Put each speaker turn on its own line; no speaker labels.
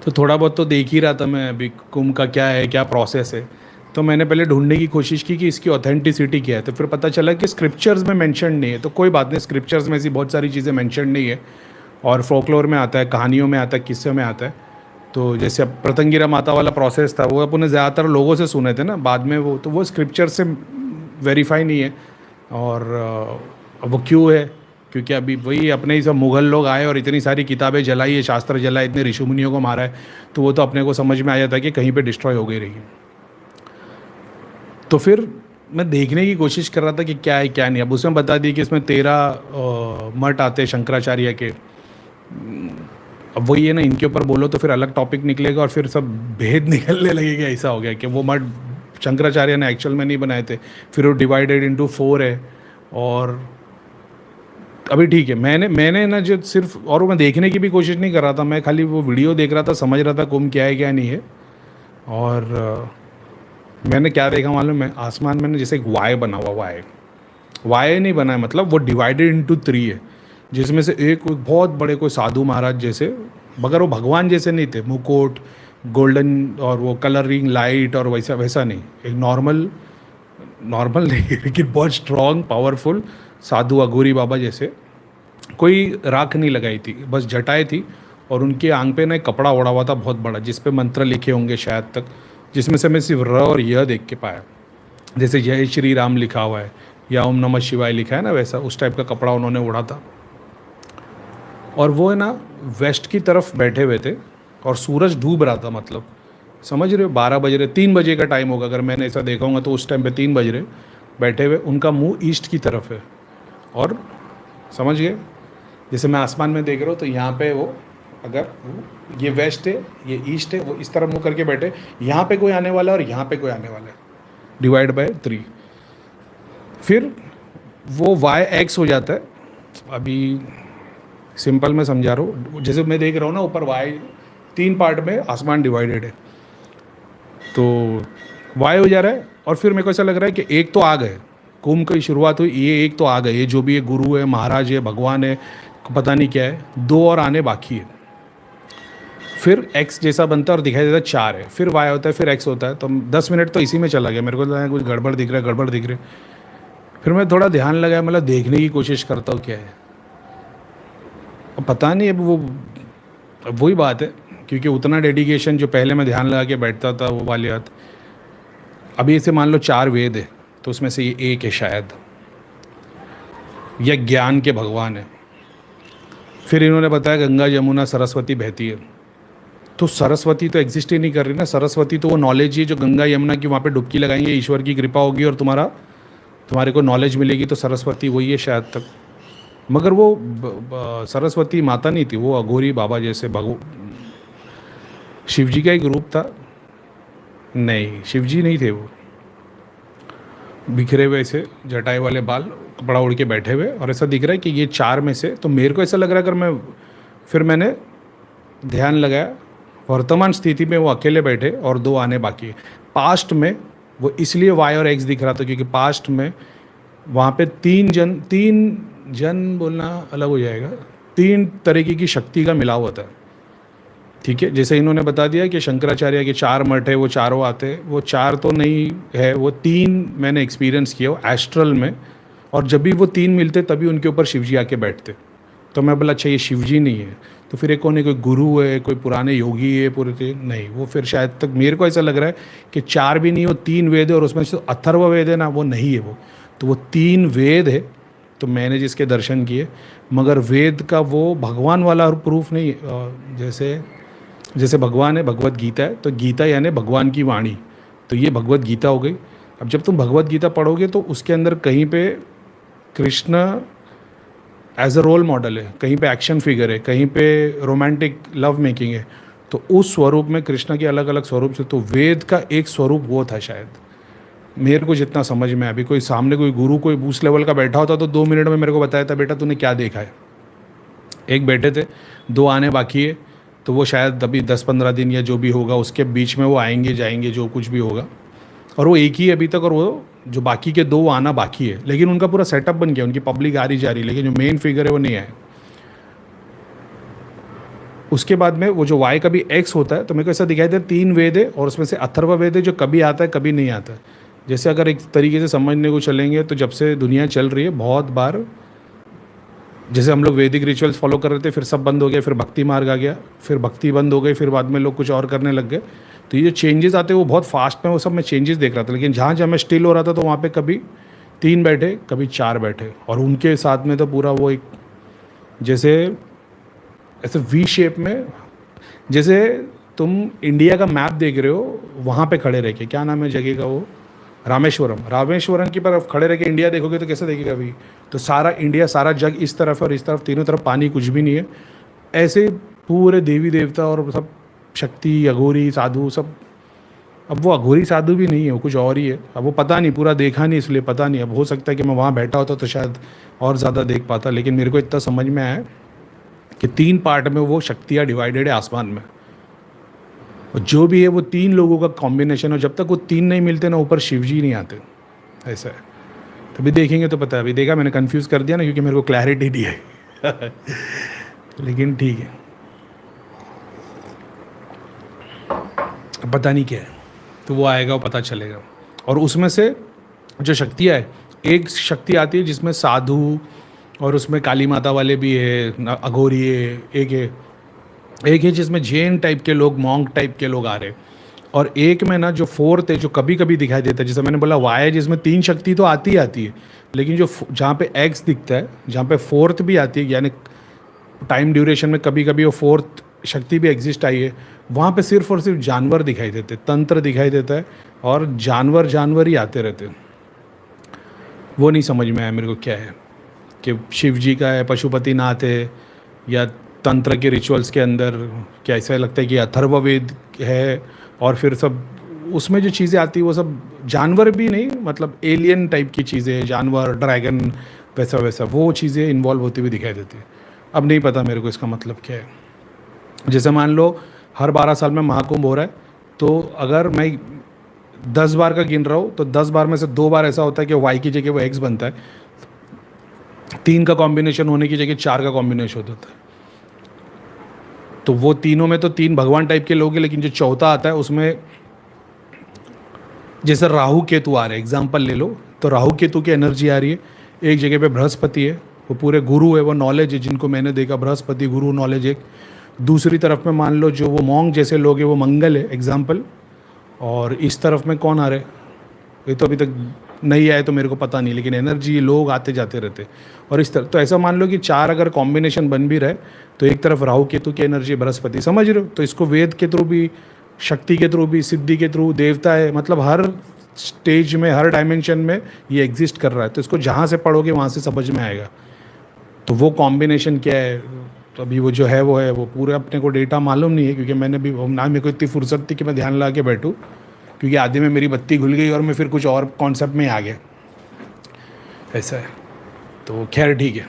तो थोड़ा बहुत तो देख ही रहा था मैं अभी कुंभ का क्या है, क्या प्रोसेस है। तो मैंने पहले ढूंढने की कोशिश की कि इसकी ऑथेंटिसिटी क्या है, तो फिर पता चला कि स्क्रिप्चर्स में मेंशन नहीं है। तो कोई बात नहीं, स्क्रिप्चर्स में ऐसी बहुत सारी चीज़ें मेंशन नहीं है, और फोकलोर में आता है, कहानियों में आता है, किस्से में आता है। तो जैसे अब प्रतंगिरा माता वाला प्रोसेस था, वो अपने ज़्यादातर लोगों से सुने थे ना, बाद में वो तो वो स्क्रिप्चर से वेरीफाई नहीं है। और अब वो क्यों है, क्योंकि अभी वही अपने ही सब मुग़ल लोग आए और इतनी सारी किताबें जलाई है, शास्त्र जलाए, इतने ऋषि मुनियों को मारा है, तो वो तो अपने को समझ में आ जाता है कि कहीं पे डिस्ट्रॉय हो गई रही है। तो फिर मैं देखने की कोशिश कर रहा था कि क्या है क्या नहीं। अब उसमें बता दी कि इसमें 13 मठ आते हैं शंकराचार्य के। अब वही है ना, इनके ऊपर बोलो तो फिर अलग टॉपिक निकलेगा और फिर सब भेद निकलने लगेगा। ऐसा हो गया कि वो मठ शंकराचार्य ने एक्चुअल में नहीं बनाए थे, फिर वो डिवाइडेड इनटू 4 है। और अभी ठीक है, मैंने मैंने ना जो सिर्फ, और मैं देखने की भी कोशिश नहीं कर रहा था, मैं खाली वो वीडियो देख रहा था, समझ रहा था कुंभ क्या है क्या नहीं है। और मैंने क्या देखा मालूम है, आसमान में ना जैसे एक वाई बना हुआ, वाई वाई नहीं बना है, मतलब वो डिवाइडेड इनटू 3 है, जिसमें से एक कोई बहुत बड़े कोई साधु महाराज जैसे, मगर वो भगवान जैसे नहीं थे, मुकुट गोल्डन और वो कलरिंग लाइट और वैसा वैसा नहीं, एक नॉर्मल, नॉर्मल नहीं लेकिन बहुत स्ट्रॉन्ग पावरफुल साधु अघोरी बाबा जैसे। कोई राख नहीं लगाई थी, बस जटाएं थी, और उनके आंग पे ना एक कपड़ा ओढ़ा हुआ था बहुत बड़ा, जिस पे मंत्र लिखे होंगे शायद तक, जिसमें से मैं सिर्फ र और य देख के पाया। जैसे जय श्री राम लिखा हुआ है या ओम नमः शिवाय लिखा है ना, वैसा उस टाइप का कपड़ा उन्होंने ओढ़ा था। और वो है ना वेस्ट की तरफ बैठे हुए थे, और सूरज डूब रहा था, मतलब समझ रहे हो, 12 बज रहे, 3 बजे का टाइम होगा अगर मैंने ऐसा देखा होगा तो, उस टाइम पे 3 बज रहे बैठे हुए, उनका मुंह ईस्ट की तरफ है। और समझ गए, जैसे मैं आसमान में देख रहा हूँ तो यहाँ पे वो, अगर ये वेस्ट है, ये ईस्ट है, वो इस तरफ मुँह करके बैठे, यहाँ पे कोई आने वाला है और यहाँ पे कोई आने वाला है, डिवाइड बाय 3। फिर वो वाई एक्स हो जाता है। अभी सिंपल मैं समझा रहा हूँ, जैसे मैं देख रहा हूँ ना ऊपर वाई 3 पार्ट में आसमान डिवाइडेड है, तो वाई हो जा रहा है। और फिर मेरे को ऐसा लग रहा है कि एक तो आ गए, कुंभ की शुरुआत हुई, ये एक तो आ गए, ये जो भी है गुरु है, महाराज है, भगवान है, पता नहीं क्या है, 2 और आने बाकी है। फिर एक्स जैसा बनता है और दिखाई देता है 4 है, फिर वाई होता है, फिर एक्स होता है। तो 10 मिनट तो इसी में चला गया, मेरे को लगा कुछ गड़बड़ दिख रहा है, गड़बड़ दिख रहा है। फिर मैं थोड़ा ध्यान लगाया, मतलब देखने की कोशिश करता हूँ क्या है। अब पता नहीं, अब वो, अब वही बात है, क्योंकि उतना डेडिकेशन जो पहले मैं ध्यान लगा के बैठता था वो वाली बात। अभी ऐसे मान लो 4 वेद है, तो उसमें से ये एक है शायद, या ज्ञान के भगवान है। फिर इन्होंने बताया गंगा यमुना सरस्वती बहती है, तो सरस्वती तो एग्जिस्ट ही नहीं कर रही ना। सरस्वती तो वो नॉलेज ही है जो गंगा यमुना की वहाँ पे डुबकी लगाएंगे, ईश्वर की कृपा होगी और तुम्हारे को नॉलेज मिलेगी, तो सरस्वती वही है शायद तक। मगर वो सरस्वती माता नहीं थी, वो अघोरी बाबा जैसे शिव जी का एक रूप था। नहीं, शिव जी नहीं थे वो, बिखरे हुए ऐसे जटाई वाले बाल, कपड़ा ओढ़ के बैठे हुए, और ऐसा दिख रहा है कि ये 4 में से, तो मेरे को ऐसा लग रहा है, अगर मैं, फिर मैंने ध्यान लगाया, वर्तमान स्थिति में वो अकेले बैठे और 2 आने बाकी है। पास्ट में वो इसलिए वाई और एक्स दिख रहा था क्योंकि पास्ट में वहाँ पे 3 जन बोलना अलग हो जाएगा, 3 तरीके की शक्ति का मिलाव होता है। ठीक है, जैसे इन्होंने बता दिया कि शंकराचार्य के 4 मठ है, वो चारों आते हैं, वो 4 तो नहीं है, वो 3 मैंने एक्सपीरियंस किया एस्ट्रल में। और जब भी वो 3 मिलते तभी उनके ऊपर शिवजी आके बैठते। तो मैं बोला अच्छा ये शिवजी नहीं है, तो फिर एक कौन है, कोई गुरु है, कोई पुराने योगी है, पूरे नहीं, वो फिर शायद तक मेरे को ऐसा लग रहा है कि 4 भी नहीं, वो 3 वेद है, और उसमें से अथर्व वेद है ना, वो नहीं है वो, तो वो 3 वेद है। तो मैंने जिसके दर्शन किए, मगर वेद का वो भगवान वाला प्रूफ नहीं। जैसे भगवान है, भगवत गीता है, तो गीता यानी भगवान की वाणी, तो ये भगवत गीता हो गई। अब जब तुम भगवत गीता पढ़ोगे तो उसके अंदर कहीं पे Krishna as a role model है, कहीं पे एक्शन फिगर है, कहीं पे रोमांटिक लव मेकिंग है, तो उस स्वरूप में कृष्ण के अलग अलग स्वरूप से, तो वेद का एक स्वरूप वो था शायद, मेरे को जितना समझ में। अभी कोई सामने कोई गुरु कोई उस लेवल का बैठा होता तो 2 मिनट में मेरे को बताया था, बेटा तूने क्या देखा है। एक बैठे थे, 2 आने बाकी है, तो वो शायद अभी 10-15 दिन या जो भी होगा उसके बीच में वो आएंगे जाएंगे, जो कुछ भी होगा। और वो एक ही है अभी तक, और वो जो बाकी के 2 आना बाकी है, लेकिन उनका पूरा सेटअप बन गया, उनकी पब्लिक आ रही जा रही, लेकिन जो मेन फिगर है वो नहीं आए। उसके बाद में वो जो वाई का भी एक्स होता है, तो मेरे को ऐसा दिखाई दे 3 वेद है और उसमें से अथर्व वेद है जो कभी आता है कभी नहीं आता है। जैसे अगर एक तरीके से समझने को चलेंगे तो जब से दुनिया चल रही है बहुत बार, जैसे हम लोग वैदिक रिचुअल्स फॉलो कर रहे थे, फिर सब बंद हो गया, फिर भक्ति मार्ग आ गया, फिर भक्ति बंद हो गई, फिर बाद में लोग कुछ और करने लग गए। तो ये जो चेंजेस आते हैं वो बहुत फास्ट में, वो सब मैं चेंजेस देख रहा था। लेकिन जहाँ जहाँ मैं स्टिल हो रहा था तो वहाँ पे कभी 3 बैठे, कभी 4 बैठे, और उनके साथ में तो पूरा वो एक जैसे ऐसे वी शेप में, जैसे तुम इंडिया का मैप देख रहे हो वहाँ पे खड़े रह के, क्या नाम है जगह का वो, रामेश्वरम की तरफ खड़े रह के इंडिया देखोगे तो कैसे देखेगा अभी, तो सारा इंडिया, सारा जग इस तरफ है और इस तरफ, तीनों तरफ पानी, कुछ भी नहीं है। ऐसे पूरे देवी देवता और सब शक्ति, अघोरी साधु सब। अब वो अघोरी साधु भी नहीं है, वो कुछ और ही है। अब वो पता नहीं, पूरा देखा नहीं इसलिए पता नहीं। अब हो सकता है कि मैं वहाँ बैठा होता तो शायद और ज़्यादा देख पाता, लेकिन मेरे को इतना समझ में आया कि 3 पार्ट में वो शक्तियाँ डिवाइडेड है आसमान में, और जो भी है वो 3 लोगों का कॉम्बिनेशन, और जब तक वो 3 नहीं मिलते ना ऊपर शिव जी नहीं आते, ऐसा है। तो अभी देखेंगे तो पता है। अभी देखा मैंने कंफ्यूज कर दिया ना, क्योंकि मेरे को क्लैरिटी दी है लेकिन ठीक है, पता नहीं क्या है, तो वो आएगा, वो पता चलेगा। और उसमें से जो शक्तियाँ है, एक शक्ति आती है जिसमें साधु और उसमें काली माता वाले भी है, अघोरी है, एक है जिसमें जैन टाइप के लोग, मॉन्क टाइप के लोग आ रहे, और एक में ना जो 4th है जो कभी कभी दिखाई देता है, जैसे मैंने बोला वाई है जिसमें 3 शक्ति तो आती ही आती है, लेकिन जो जहाँ पे एक्स दिखता है, जहाँ पे 4th भी आती है, यानी टाइम ड्यूरेशन में कभी कभी वो 4th शक्ति भी एग्जिस्ट आई है, वहाँ पे सिर्फ और सिर्फ जानवर दिखाई देते, तंत्र दिखाई देता है, और जानवर जानवर ही आते रहते। वो नहीं समझ में आया मेरे को क्या है, कि शिव जी का है, पशुपतिनाथ है, या तंत्र के रिचुअल्स के अंदर क्या ऐसा लगता है कि अथर्ववेद है, और फिर सब उसमें जो चीज़ें आती है वो सब जानवर भी नहीं, मतलब एलियन टाइप की चीज़ें, जानवर, ड्रैगन, वैसा वैसा वो चीज़ें इन्वॉल्व होती हुई दिखाई देती है। अब नहीं पता मेरे को इसका मतलब क्या है। जैसे मान लो हर 12 साल में महाकुंभ हो रहा है, तो अगर मैं 10 बार का गिन रहा हूँ तो 10 बार में से 2 बार ऐसा होता है कि वाई की जगह वो एक्स बनता है, 3 का कॉम्बिनेशन होने की जगह 4 का कॉम्बिनेशन होता है। तो वो तीनों में तो 3 भगवान टाइप के लोग हैं, लेकिन जो चौथा आता है उसमें जैसे राहु केतु आ रहे हैं, एग्जाम्पल ले लो, तो राहु केतु की एनर्जी आ रही है। एक जगह पे बृहस्पति है, वो पूरे गुरु है, वो नॉलेज है, जिनको मैंने देखा बृहस्पति गुरु नॉलेज एक। दूसरी तरफ में मान लो जो वो मॉन्ग जैसे लोग हैं वो मंगल है एग्जाम्पल, और इस तरफ में कौन आ रहे, ये तो अभी तक नहीं आए तो मेरे को पता नहीं, लेकिन एनर्जी लोग आते जाते रहते। और इस तरह तो ऐसा मान लो कि 4 अगर कॉम्बिनेशन बन भी रहे, तो एक तरफ राहु केतु की एनर्जी, बृहस्पति, समझ रहे हो, तो इसको वेद के थ्रू भी, शक्ति के थ्रू भी, सिद्धि के थ्रू, देवता है, मतलब हर स्टेज में, हर डायमेंशन में ये एग्जिस्ट कर रहा है। तो इसको जहाँ से पढ़ोगे वहाँ से समझ में आएगा। तो वो कॉम्बिनेशन क्या है, तो अभी वो जो है वो है, वो पूरे अपने को डेटा मालूम नहीं है, क्योंकि मैंने भी ना, मेरे को इतनी फुर्सत थी कि मैं ध्यान लगा के बैठूँ, क्योंकि आधे में मेरी बत्ती घुल गई और मैं फिर कुछ और कॉन्सेप्ट में आ गया, ऐसा है। तो खैर ठीक है।